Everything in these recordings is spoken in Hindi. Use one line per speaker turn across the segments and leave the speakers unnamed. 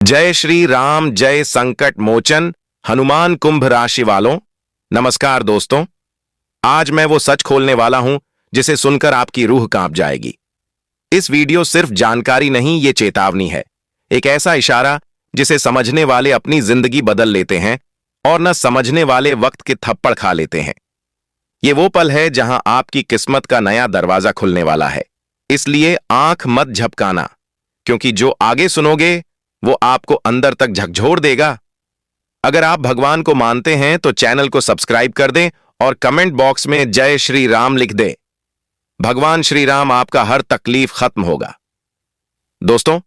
जय श्री राम, जय संकट मोचन, हनुमान कुंभ राशि वालों। नमस्कार दोस्तों, आज मैं वो सच खोलने वाला हूं जिसे सुनकर आपकी रूह कांप जाएगी। इस वीडियो सिर्फ जानकारी नहीं, ये चेतावनी है, एक ऐसा इशारा जिसे समझने वाले अपनी जिंदगी बदल लेते हैं और न समझने वाले वक्त के थप्पड़ खा लेते हैं। ये वो पल है जहां आपकी किस्मत का नया दरवाजा खुलने वाला है। इसलिए आंख मत झपकाना, क्योंकि जो आगे सुनोगे वो आपको अंदर तक झकझोर देगा। अगर आप भगवान को मानते हैं तो चैनल को सब्सक्राइब कर दें और कमेंट बॉक्स में जय श्री राम लिख दें। भगवान श्री राम आपका हर तकलीफ खत्म होगा। दोस्तों,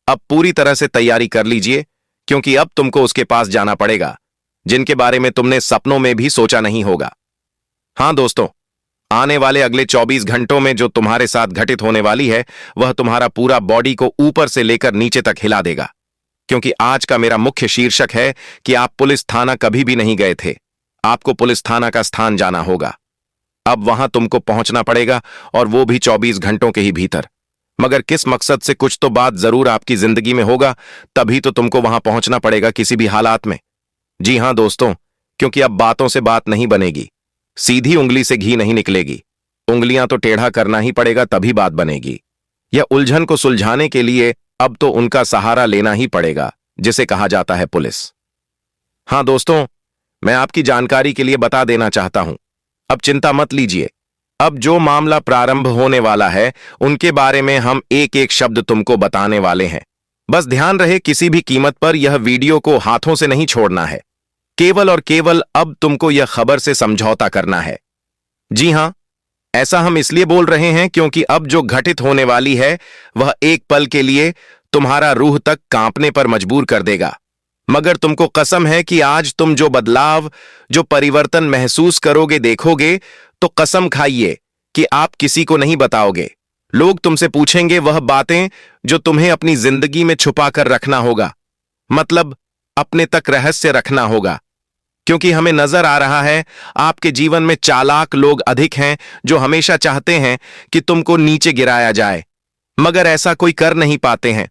अब पूरी तरह से तैयारी कर लीजिए, क्योंकि अब तुमको उसके पास जाना पड़ेगा जिनके बारे में तुमने सपनों में भी सोचा नहीं होगा। हां दोस्तों, आने वाले अगले 24 घंटों में जो तुम्हारे साथ घटित होने वाली है वह तुम्हारा पूरा बॉडी को ऊपर से लेकर नीचे तक हिला देगा। क्योंकि आज का मेरा मुख्य शीर्षक है कि आप पुलिस थाना कभी भी नहीं गए थे, आपको पुलिस थाना का स्थान जाना होगा। अब वहां तुमको पहुंचना पड़ेगा, और वो भी 24 घंटों के ही भीतर। मगर किस मकसद से, कुछ तो बात जरूर आपकी जिंदगी में होगा, तभी तो तुमको वहां पहुंचना पड़ेगा किसी भी हालात में। जी हां दोस्तों, क्योंकि अब बातों से बात नहीं बनेगी, सीधी उंगली से घी नहीं निकलेगी, उंगलियां तो टेढ़ा करना ही पड़ेगा, तभी बात बनेगी। यह उलझन को सुलझाने के लिए अब तो उनका सहारा लेना ही पड़ेगा जिसे कहा जाता है पुलिस। हां दोस्तों, मैं आपकी जानकारी के लिए बता देना चाहता हूं, अब चिंता मत लीजिए। अब जो मामला प्रारंभ होने वाला है उनके बारे में हम एक एक शब्द तुमको बताने वाले हैं। बस ध्यान रहे, किसी भी कीमत पर यह वीडियो को हाथों से नहीं छोड़ना है। केवल और केवल अब तुमको यह खबर से समझौता करना है। जी हां, ऐसा हम इसलिए बोल रहे हैं क्योंकि अब जो घटित होने वाली है वह एक पल के लिए तुम्हारा रूह तक कांपने पर मजबूर कर देगा। मगर तुमको कसम है कि आज तुम जो बदलाव, जो परिवर्तन महसूस करोगे, देखोगे, तो कसम खाइए कि आप किसी को नहीं बताओगे। लोग तुमसे पूछेंगे वह बातें जो तुम्हें अपनी जिंदगी में छुपा कर रखना होगा, मतलब अपने तक रहस्य रखना होगा। क्योंकि हमें नजर आ रहा है आपके जीवन में चालाक लोग अधिक हैं जो हमेशा चाहते हैं कि तुमको नीचे गिराया जाए, मगर ऐसा कोई कर नहीं पाते हैं।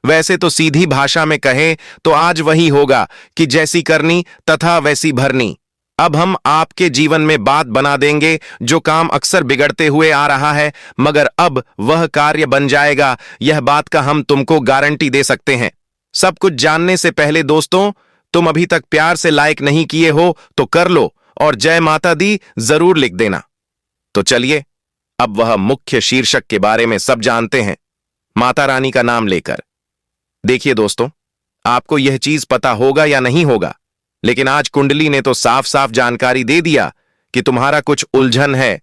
वैसे तो सीधी भाषा में कहे तो आज वही होगा कि जैसी करनी तथा वैसी भरनी। अब हम आपके जीवन में बात बना देंगे जो काम अक्सर बिगड़ते हुए आ रहा है, मगर अब वह कार्य बन जाएगा, यह बात का हम तुमको गारंटी दे सकते हैं। सब कुछ जानने से पहले दोस्तों, तुम अभी तक प्यार से लाइक नहीं किए हो तो कर लो, और जय माता दी जरूर लिख देना। तो चलिए अब वह मुख्य शीर्षक के बारे में सब जानते हैं, माता रानी का नाम लेकर। देखिए दोस्तों, आपको यह चीज पता होगा या नहीं होगा, लेकिन आज कुंडली ने तो साफ साफ जानकारी दे दिया कि तुम्हारा कुछ उलझन है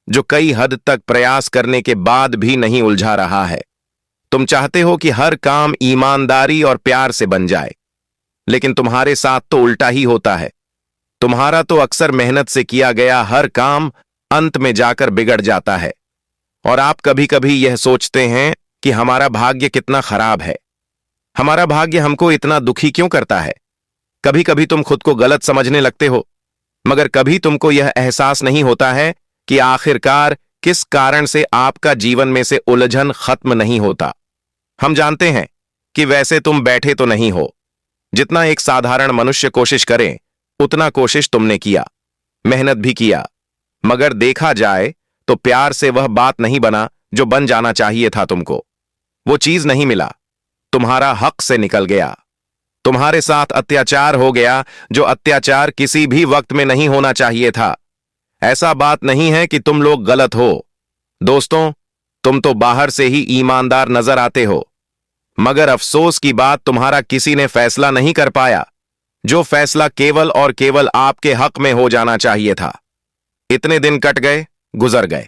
जो कई हद तक प्रयास करने के बाद भी नहीं उलझा रहा है। तुम चाहते हो कि हर काम ईमानदारी और प्यार से बन जाए, लेकिन तुम्हारे साथ तो उल्टा ही होता है। तुम्हारा तो अक्सर मेहनत से किया गया हर काम अंत में जाकर बिगड़ जाता है, और आप कभी कभी यह सोचते हैं कि हमारा भाग्य कितना खराब है, हमारा भाग्य हमको इतना दुखी क्यों करता है। कभी कभी तुम खुद को गलत समझने लगते हो, मगर कभी तुमको यह एहसास नहीं होता है कि आखिरकार किस कारण से आपका जीवन में से उलझन खत्म नहीं होता। हम जानते हैं कि वैसे तुम बैठे तो नहीं हो, जितना एक साधारण मनुष्य कोशिश करे उतना कोशिश तुमने किया, मेहनत भी किया, मगर देखा जाए तो प्यार से वह बात नहीं बना जो बन जाना चाहिए था। तुमको वो चीज नहीं मिला, तुम्हारा हक से निकल गया। तुम्हारे साथ अत्याचार हो गया जो अत्याचार किसी भी वक्त में नहीं होना चाहिए था। ऐसा बात नहीं है कि तुम लोग गलत हो दोस्तों, तुम तो बाहर से ही ईमानदार नजर आते हो, मगर अफसोस की बात, तुम्हारा किसी ने फैसला नहीं कर पाया जो फैसला केवल और केवल आपके हक में हो जाना चाहिए था। इतने दिन कट गए, गुजर गए,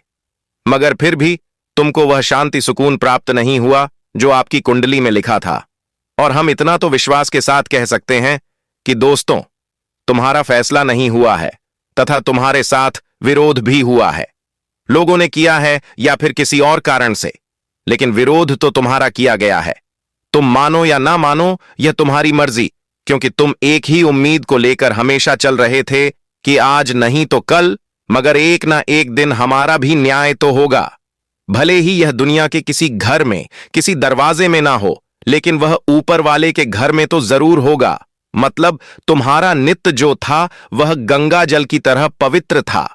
मगर फिर भी तुमको वह शांति सुकून प्राप्त नहीं हुआ जो आपकी कुंडली में लिखा था। और हम इतना तो विश्वास के साथ कह सकते हैं कि दोस्तों, तुम्हारा फैसला नहीं हुआ है तथा तुम्हारे साथ विरोध भी हुआ है। लोगों ने किया है या फिर किसी और कारण से, लेकिन विरोध तो तुम्हारा किया गया है। तुम मानो या ना मानो, यह तुम्हारी मर्जी, क्योंकि तुम एक ही उम्मीद को लेकर हमेशा चल रहे थे कि आज नहीं तो कल, मगर एक ना एक दिन हमारा भी न्याय तो होगा। भले ही यह दुनिया के किसी घर में, किसी दरवाजे में ना हो, लेकिन वह ऊपर वाले के घर में तो जरूर होगा। मतलब तुम्हारा नित्य जो था वह गंगा जल की तरह पवित्र था।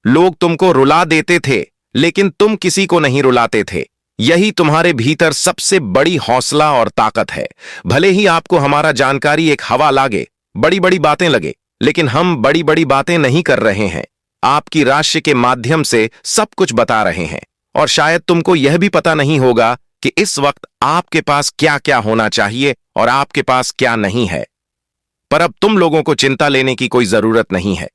लोग तुमको रुला देते थे, लेकिन तुम किसी को नहीं रुलाते थे। यही तुम्हारे भीतर सबसे बड़ी हौसला और ताकत है। भले ही आपको हमारा जानकारी एक हवा लागे, बड़ी बड़ी बातें लगे, लेकिन हम बड़ी बड़ी बातें नहीं कर रहे हैं। आपकी राशि के माध्यम से सब कुछ बता रहे हैं। और शायद तुमको यह भी पता नहीं होगा कि इस वक्त आपके पास क्या क्या होना चाहिए और आपके पास क्या नहीं है। पर अब तुम लोगों को चिंता लेने की कोई जरूरत नहीं है,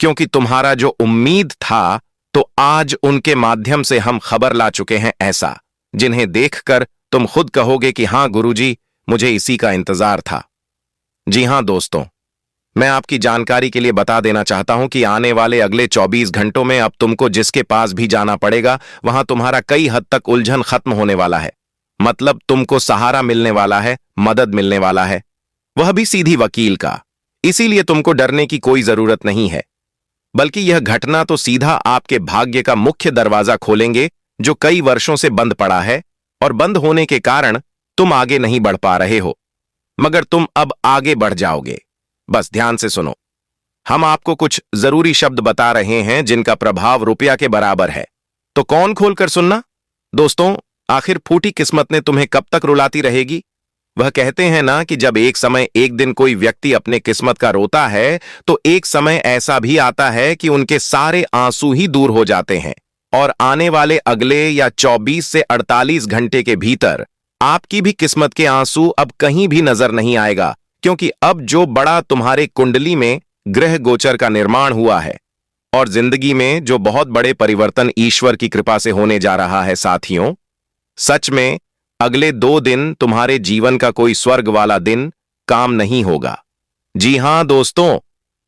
क्योंकि तुम्हारा जो उम्मीद था, तो आज उनके माध्यम से हम खबर ला चुके हैं ऐसा, जिन्हें देखकर तुम खुद कहोगे कि हां गुरुजी, मुझे इसी का इंतजार था। जी हां दोस्तों, मैं आपकी जानकारी के लिए बता देना चाहता हूं कि आने वाले अगले 24 घंटों में अब तुमको जिसके पास भी जाना पड़ेगा, वहां तुम्हारा कई हद तक उलझन खत्म होने वाला है। मतलब तुमको सहारा मिलने वाला है, मदद मिलने वाला है, वह भी सीधी वकील का। इसीलिए तुमको डरने की कोई जरूरत नहीं है, बल्कि यह घटना तो सीधा आपके भाग्य का मुख्य दरवाजा खोलेंगे, जो कई वर्षों से बंद पड़ा है, और बंद होने के कारण तुम आगे नहीं बढ़ पा रहे हो, मगर तुम अब आगे बढ़ जाओगे। बस ध्यान से सुनो, हम आपको कुछ जरूरी शब्द बता रहे हैं जिनका प्रभाव रुपया के बराबर है। तो कौन खोलकर सुनना। दोस्तों, आखिर फूटी किस्मत ने तुम्हें कब तक रुलाती रहेगी। वह कहते हैं ना कि जब एक समय एक दिन कोई व्यक्ति अपने किस्मत का रोता है, तो एक समय ऐसा भी आता है कि उनके सारे आंसू ही दूर हो जाते हैं। और आने वाले अगले या 24 से 48 घंटे के भीतर आपकी भी किस्मत के आंसू अब कहीं भी नजर नहीं आएगा, क्योंकि अब जो बड़ा तुम्हारे कुंडली में ग्रह गोचर का निर्माण हुआ है और जिंदगी में जो बहुत बड़े परिवर्तन ईश्वर की कृपा से होने जा रहा है साथियों, सच में अगले 2 दिन तुम्हारे जीवन का कोई स्वर्ग वाला दिन काम नहीं होगा। जी हां दोस्तों,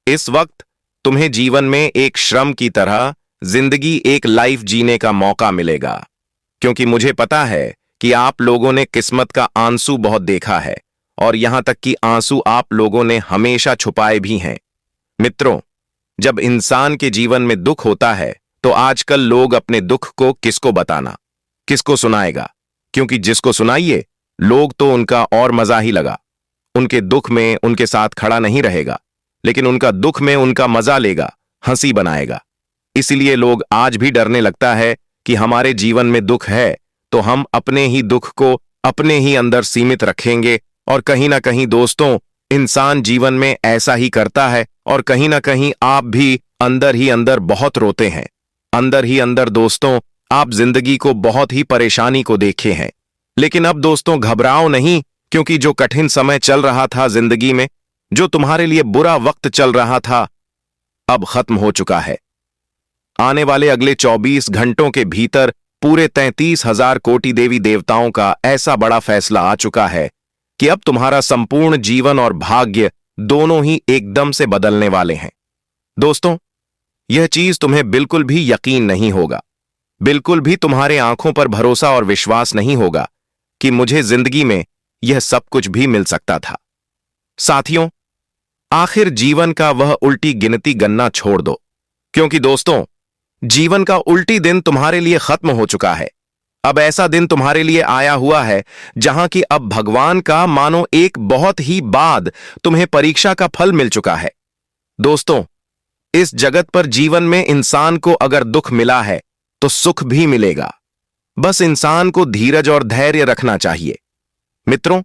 इस वक्त तुम्हें जीवन में एक श्रम की तरह जिंदगी एक लाइफ जीने का मौका मिलेगा, क्योंकि मुझे पता है कि आप लोगों ने किस्मत का आंसू बहुत देखा है, और यहां तक कि आंसू आप लोगों ने हमेशा छुपाए भी हैं। मित्रों, जब इंसान के जीवन में दुख होता है, तो आजकल लोग अपने दुख को किसको बताना, किसको सुनाएगा, क्योंकि जिसको सुनाइए लोग तो उनका और मजा ही लगा। उनके दुख में उनके साथ खड़ा नहीं रहेगा, लेकिन उनका दुख में उनका मजा लेगा, हंसी बनाएगा। इसीलिए लोग आज भी डरने लगता है कि हमारे जीवन में दुख है तो हम अपने ही दुख को अपने ही अंदर सीमित रखेंगे। और कहीं ना कहीं दोस्तों, इंसान जीवन में ऐसा ही करता है, और कहीं ना कहीं आप भी अंदर ही अंदर बहुत रोते हैं। अंदर ही अंदर दोस्तों, आप जिंदगी को बहुत ही परेशानी को देखे हैं। लेकिन अब दोस्तों घबराओ नहीं, क्योंकि जो कठिन समय चल रहा था जिंदगी में, जो तुम्हारे लिए बुरा वक्त चल रहा था, अब खत्म हो चुका है। आने वाले अगले 24 घंटों के भीतर पूरे 33,000 कोटि देवी देवताओं का ऐसा बड़ा फैसला आ चुका है कि अब तुम्हारा संपूर्ण जीवन और भाग्य दोनों ही एकदम से बदलने वाले हैं। दोस्तों, यह चीज तुम्हें बिल्कुल भी यकीन नहीं होगा, बिल्कुल भी तुम्हारे आंखों पर भरोसा और विश्वास नहीं होगा कि मुझे जिंदगी में यह सब कुछ भी मिल सकता था। साथियों, आखिर जीवन का वह उल्टी गिनती गणना छोड़ दो, क्योंकि दोस्तों, जीवन का उल्टी दिन तुम्हारे लिए खत्म हो चुका है। अब ऐसा दिन तुम्हारे लिए आया हुआ है जहां कि अब भगवान का मानो एक बहुत ही बाद तुम्हें परीक्षा का फल मिल चुका है। दोस्तों, इस जगत पर जीवन में इंसान को अगर दुख मिला है तो सुख भी मिलेगा। बस इंसान को धीरज और धैर्य रखना चाहिए। मित्रों,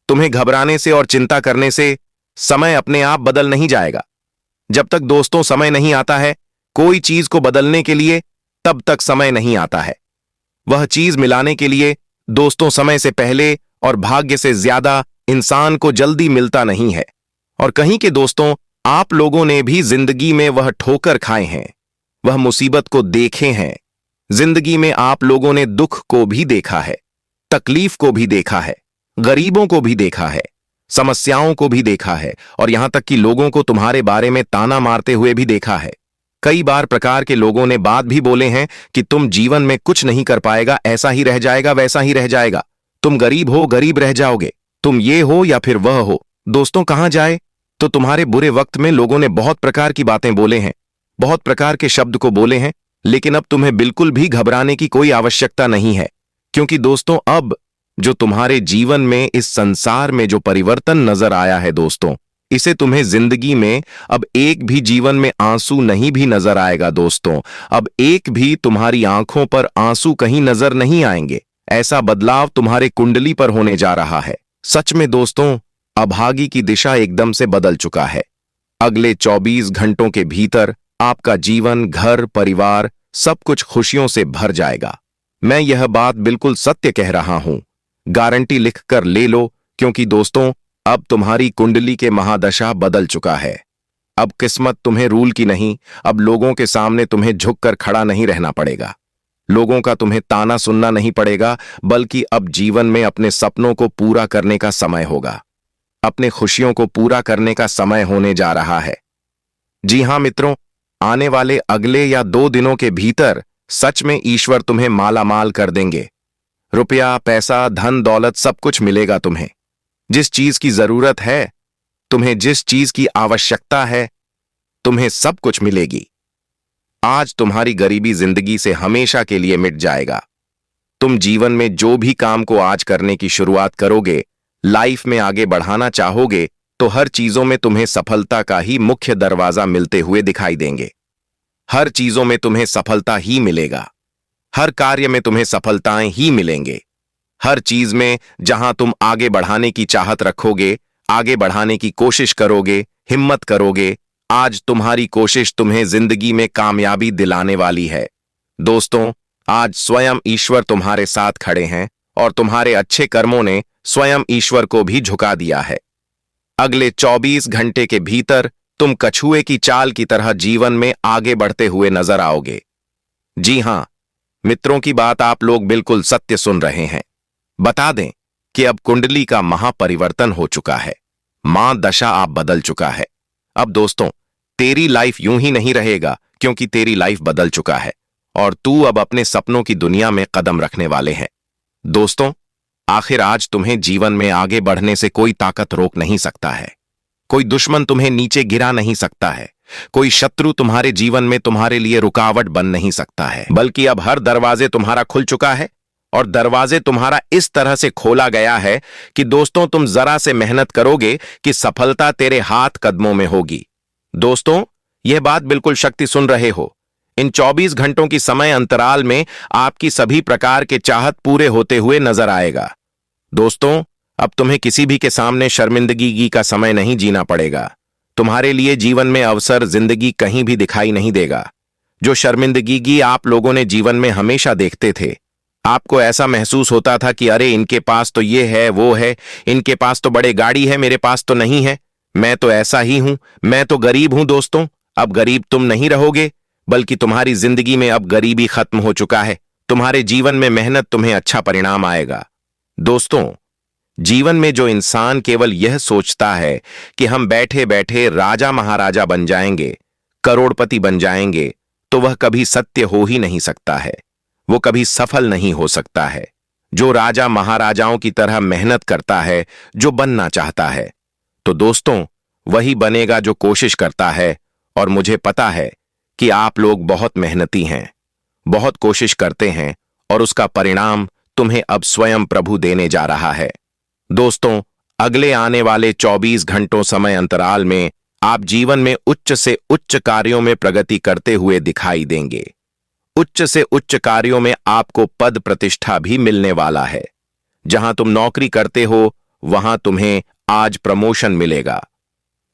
तुम्हें घबराने से और चिंता करने से समय अपने आप बदल नहीं जाएगा। जब तक दोस्तों समय नहीं आता है कोई चीज को बदलने के लिए, तब तक समय नहीं आता है। वह चीज मिलाने के लिए दोस्तों समय से पहले और भाग्य से ज्यादा इंसान को जल्दी मिलता नहीं है। और कहीं के दोस्तों, आप लोगों ने भी जिंदगी में वह ठोकर खाए हैं, वह मुसीबत को देखे हैं। जिंदगी में आप लोगों ने दुख को भी देखा है, तकलीफ को भी देखा है, गरीबों को भी देखा है, समस्याओं को भी देखा है, और यहां तक कि लोगों को तुम्हारे बारे में ताना मारते हुए भी देखा है। कई बार प्रकार के लोगों ने बात भी बोले हैं कि तुम जीवन में कुछ नहीं कर पाएगा, ऐसा ही रह जाएगा, वैसा ही रह जाएगा, तुम गरीब हो, गरीब रह जाओगे, तुम ये हो या फिर वह हो। दोस्तों, कहां जाए तो तुम्हारे बुरे वक्त में लोगों ने बहुत प्रकार की बातें बोले हैं, बहुत प्रकार के शब्द को बोले हैं, लेकिन अब तुम्हें बिल्कुल भी घबराने की कोई आवश्यकता नहीं है, क्योंकि दोस्तों अब जो तुम्हारे जीवन में, इस संसार में जो परिवर्तन नजर आया है दोस्तों, इसे तुम्हें जिंदगी में अब एक भी जीवन में आंसू नहीं भी नजर आएगा दोस्तों। अब एक भी तुम्हारी आंखों पर आंसू कहीं नजर नहीं आएंगे। ऐसा बदलाव तुम्हारे कुंडली पर होने जा रहा है। सच में दोस्तों, अभागी की दिशा एकदम से बदल चुका है। अगले 24 घंटों के भीतर आपका जीवन, घर, परिवार सब कुछ खुशियों से भर जाएगा। मैं यह बात बिल्कुल सत्य कह रहा हूं। गारंटी लिखकर ले लो, क्योंकि दोस्तों अब तुम्हारी कुंडली के महादशा बदल चुका है। अब किस्मत तुम्हें रूल की नहीं, अब लोगों के सामने तुम्हें झुककर खड़ा नहीं रहना पड़ेगा। लोगों का तुम्हें ताना सुनना नहीं पड़ेगा, बल्कि अब जीवन में अपने सपनों को पूरा करने का समय होगा। अपने खुशियों को पूरा करने का समय होने जा रहा है। जी हां मित्रों, आने वाले अगले या 2 दिनों के भीतर सच में ईश्वर तुम्हें माला माल कर देंगे। रुपया, पैसा, धन दौलत सब कुछ मिलेगा तुम्हें। जिस चीज की जरूरत है, तुम्हें जिस चीज की आवश्यकता है, तुम्हें सब कुछ मिलेगी। आज तुम्हारी गरीबी जिंदगी से हमेशा के लिए मिट जाएगा। तुम जीवन में जो भी काम को आज करने की शुरुआत करोगे, लाइफ में आगे बढ़ाना चाहोगे, तो हर चीजों में तुम्हें सफलता का ही मुख्य दरवाजा मिलते हुए दिखाई देंगे। हर चीजों में तुम्हें सफलता ही मिलेगा। हर कार्य में तुम्हें सफलताएं ही मिलेंगे। हर चीज में जहां तुम आगे बढ़ाने की चाहत रखोगे, आगे बढ़ाने की कोशिश करोगे, हिम्मत करोगे, आज तुम्हारी कोशिश तुम्हें जिंदगी में कामयाबी दिलाने वाली है। दोस्तों, आज स्वयं ईश्वर तुम्हारे साथ खड़े हैं और तुम्हारे अच्छे कर्मों ने स्वयं ईश्वर को भी झुका दिया है। अगले 24 घंटे के भीतर तुम कछुए की चाल की तरह जीवन में आगे बढ़ते हुए नजर आओगे। जी हां मित्रों, की बात आप लोग बिल्कुल सत्य सुन रहे हैं। बता दें कि अब कुंडली का महापरिवर्तन हो चुका है। मां दशा आप बदल चुका है। अब दोस्तों, तेरी लाइफ यूं ही नहीं रहेगा, क्योंकि तेरी लाइफ बदल चुका है और तू अब अपने सपनों की दुनिया में कदम रखने वाले हैं। दोस्तों, आखिर आज तुम्हें जीवन में आगे बढ़ने से कोई ताकत रोक नहीं सकता है। कोई दुश्मन तुम्हें नीचे गिरा नहीं सकता है। कोई शत्रु तुम्हारे जीवन में तुम्हारे लिए रुकावट बन नहीं सकता है, बल्कि अब हर दरवाजे तुम्हारा खुल चुका है। और दरवाजे तुम्हारा इस तरह से खोला गया है कि दोस्तों, तुम जरा से मेहनत करोगे कि सफलता तेरे हाथ कदमों में होगी। दोस्तों, यह बात बिल्कुल शक्ति सुन रहे हो। इन 24 घंटों की समय अंतराल में आपकी सभी प्रकार के चाहत पूरे होते हुए नजर आएगा। दोस्तों, अब तुम्हें किसी भी के सामने शर्मिंदगी का समय नहीं जीना पड़ेगा। तुम्हारे लिए जीवन में अवसर, जिंदगी कहीं भी दिखाई नहीं देगा। जो शर्मिंदगी आप लोगों ने जीवन में हमेशा देखते थे, आपको ऐसा महसूस होता था कि अरे इनके पास तो ये है, वो है, इनके पास तो बड़े गाड़ी है, मेरे पास तो नहीं है, मैं तो ऐसा ही हूं, मैं तो गरीब हूं। दोस्तों, अब गरीब तुम नहीं रहोगे, बल्कि तुम्हारी जिंदगी में अब गरीबी खत्म हो चुका है। तुम्हारे जीवन में मेहनत तुम्हें अच्छा परिणाम आएगा। दोस्तों, जीवन में जो इंसान केवल यह सोचता है कि हम बैठे बैठे राजा महाराजा बन जाएंगे, करोड़पति बन जाएंगे, तो वह कभी सत्य हो ही नहीं सकता है। वो कभी सफल नहीं हो सकता है। जो राजा महाराजाओं की तरह मेहनत करता है, जो बनना चाहता है, तो दोस्तों वही बनेगा जो कोशिश करता है। और मुझे पता है कि आप लोग बहुत मेहनती हैं, बहुत कोशिश करते हैं, और उसका परिणाम तुम्हें अब स्वयं प्रभु देने जा रहा है। दोस्तों, अगले आने वाले 24 घंटों समय अंतराल में आप जीवन में उच्च से उच्च कार्यों में प्रगति करते हुए दिखाई देंगे। उच्च से उच्च कार्यों में आपको पद प्रतिष्ठा भी मिलने वाला है। जहां तुम नौकरी करते हो, वहां तुम्हें आज प्रमोशन मिलेगा।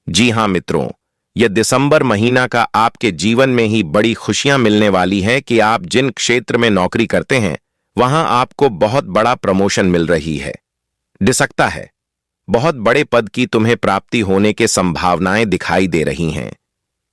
जी हां मित्रों, यह दिसंबर महीना का आपके जीवन में ही बड़ी खुशियां मिलने वाली हैं कि आप जिन क्षेत्र में नौकरी करते हैं, वहां आपको बहुत बड़ा प्रमोशन मिल रही है। दिसकता है बहुत बड़े पद की तुम्हें प्राप्ति होने के संभावनाएं दिखाई दे रही हैं।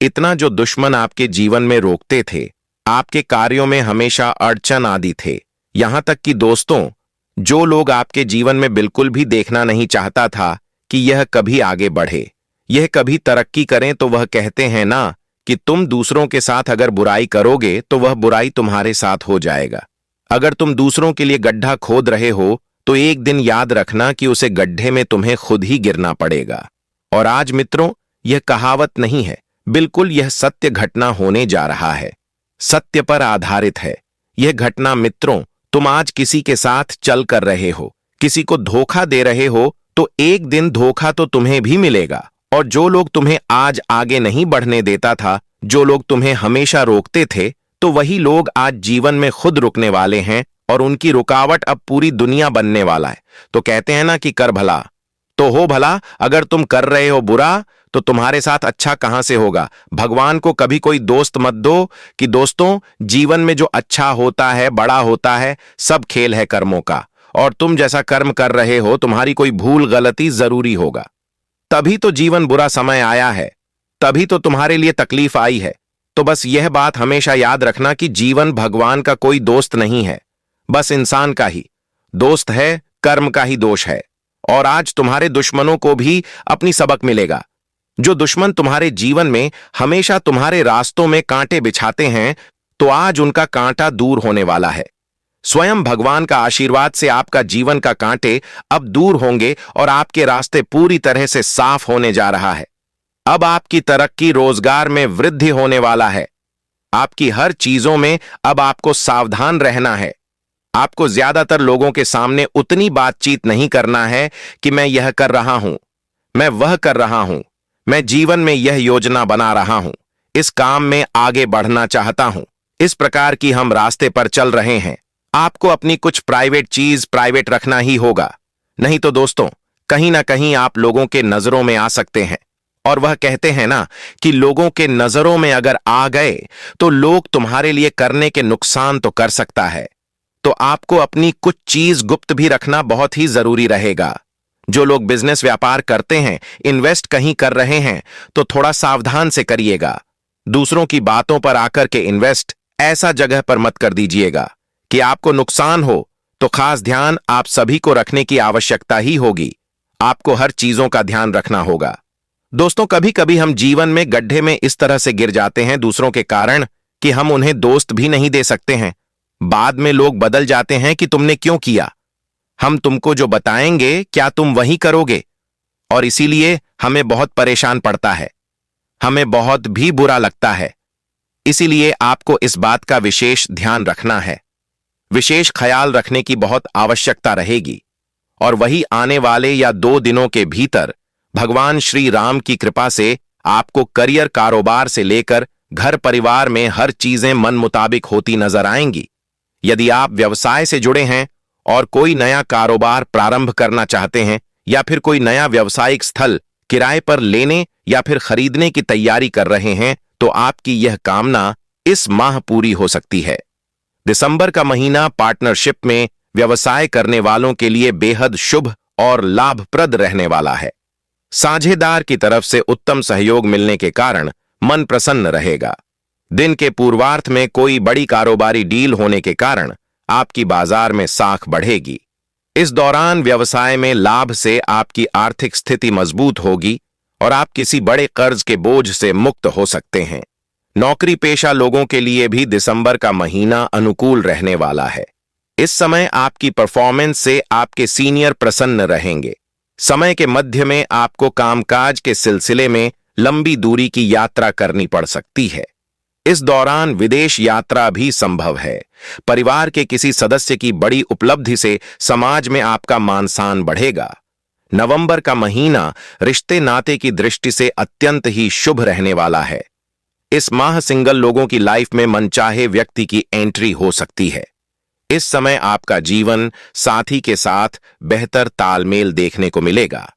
इतना जो दुश्मन आपके जीवन में रोकते थे, आपके कार्यों में हमेशा अड़चन आदि थे, यहां तक कि दोस्तों, जो लोग आपके जीवन में बिल्कुल भी देखना नहीं चाहता था कि यह कभी आगे बढ़े, यह कभी तरक्की करें, तो वह कहते हैं ना कि तुम दूसरों के साथ अगर बुराई करोगे तो वह बुराई तुम्हारे साथ हो जाएगा। अगर तुम दूसरों के लिए गड्ढा खोद रहे हो, तो एक दिन याद रखना कि उसे गड्ढे में तुम्हें खुद ही गिरना पड़ेगा। और आज मित्रों, यह कहावत नहीं है, बिल्कुल यह सत्य घटना होने जा रहा है। सत्य पर आधारित है यह घटना। मित्रों, तुम आज किसी के साथ चल कर रहे हो, किसी को धोखा दे रहे हो तो एक दिन धोखा तो तुम्हें भी मिलेगा। और जो लोग तुम्हें आज आगे नहीं बढ़ने देता था, जो लोग तुम्हें हमेशा रोकते थे, तो वही लोग आज जीवन में खुद रुकने वाले हैं और उनकी रुकावट अब पूरी दुनिया बनने वाला है। तो कहते हैं ना कि कर भला तो हो भला। अगर तुम कर रहे हो बुरा तो तुम्हारे साथ अच्छा कहां से होगा। भगवान को कभी कोई दोस्त मत दो कि दोस्तों, जीवन में जो अच्छा होता है, बड़ा होता है, सब खेल है कर्मों का, और तुम जैसा कर्म कर रहे हो तुम्हारी कोई भूल गलती जरूरी होगा। तभी तो जीवन बुरा समय आया है, तभी तो तुम्हारे लिए तकलीफ आई है। तो बस यह बात हमेशा याद रखना कि जीवन भगवान का कोई दोस्त नहीं है, बस इंसान का ही दोस्त है, कर्म का ही दोष है। और आज तुम्हारे दुश्मनों को भी अपनी सबक मिलेगा। जो दुश्मन तुम्हारे जीवन में हमेशा तुम्हारे रास्तों में कांटे बिछाते हैं, तो आज उनका कांटा दूर होने वाला है। स्वयं भगवान का आशीर्वाद से आपका जीवन का कांटे अब दूर होंगे और आपके रास्ते पूरी तरह से साफ होने जा रहा है। अब आपकी तरक्की, रोजगार में वृद्धि होने वाला है। आपकी हर चीजों में अब आपको सावधान रहना है। आपको ज्यादातर लोगों के सामने उतनी बातचीत नहीं करना है कि मैं यह कर रहा हूं, मैं वह कर रहा हूं, मैं जीवन में यह योजना बना रहा हूं, इस काम में आगे बढ़ना चाहता हूं। इस प्रकार की हम रास्ते पर चल रहे हैं। आपको अपनी कुछ प्राइवेट चीज प्राइवेट रखना ही होगा, नहीं तो दोस्तों कहीं ना कहीं आप लोगों के नजरों में आ सकते हैं। और वह कहते हैं ना कि लोगों के नजरों में अगर आ गए तो लोग तुम्हारे लिए करने के नुकसान तो कर सकता है। तो आपको अपनी कुछ चीज गुप्त भी रखना बहुत ही जरूरी रहेगा। जो लोग बिजनेस व्यापार करते हैं, इन्वेस्ट कहीं कर रहे हैं, तो थोड़ा सावधान से करिएगा। दूसरों की बातों पर आकर के इन्वेस्ट ऐसा जगह पर मत कर दीजिएगा कि आपको नुकसान हो। तो खास ध्यान आप सभी को रखने की आवश्यकता ही होगी। आपको हर चीजों का ध्यान रखना होगा। दोस्तों, कभी कभी हम जीवन में गड्ढे में इस तरह से गिर जाते हैं दूसरों के कारण कि हम उन्हें दोस्त भी नहीं दे सकते हैं। बाद में लोग बदल जाते हैं कि तुमने क्यों किया, हम तुमको जो बताएंगे क्या तुम वही करोगे। और इसीलिए हमें बहुत परेशान पड़ता है, हमें बहुत भी बुरा लगता है। इसीलिए आपको इस बात का विशेष ध्यान रखना है, विशेष ख्याल रखने की बहुत आवश्यकता रहेगी। और वही आने वाले या 2 दिनों के भीतर भगवान श्री राम की कृपा से आपको करियर, कारोबार से लेकर घर परिवार में हर चीजें मन मुताबिक होती नजर आएंगी। यदि आप व्यवसाय से जुड़े हैं और कोई नया कारोबार प्रारंभ करना चाहते हैं, या फिर कोई नया व्यवसायिक स्थल किराए पर लेने या फिर खरीदने की तैयारी कर रहे हैं, तो आपकी यह कामना इस माह पूरी हो सकती है। दिसंबर का महीना पार्टनरशिप में व्यवसाय करने वालों के लिए बेहद शुभ और लाभप्रद रहने वाला है। साझेदार की तरफ से उत्तम सहयोग मिलने के कारण मन प्रसन्न रहेगा। दिन के पूर्वार्ध में कोई बड़ी कारोबारी डील होने के कारण आपकी बाजार में साख बढ़ेगी। इस दौरान व्यवसाय में लाभ से आपकी आर्थिक स्थिति मजबूत होगी और आप किसी बड़े कर्ज के बोझ से मुक्त हो सकते हैं। नौकरी पेशा लोगों के लिए भी दिसंबर का महीना अनुकूल रहने वाला है। इस समय आपकी परफॉर्मेंस से आपके सीनियर प्रसन्न रहेंगे। समय के मध्य में आपको कामकाज के सिलसिले में लंबी दूरी की यात्रा करनी पड़ सकती है। इस दौरान विदेश यात्रा भी संभव है। परिवार के किसी सदस्य की बड़ी उपलब्धि से समाज में आपका मान सम्मान बढ़ेगा। नवंबर का महीना रिश्ते नाते की दृष्टि से अत्यंत ही शुभ रहने वाला है। इस माह सिंगल लोगों की लाइफ में मनचाहे व्यक्ति की एंट्री हो सकती है। इस समय आपका जीवन साथी के साथ बेहतर तालमेल देखने को मिलेगा।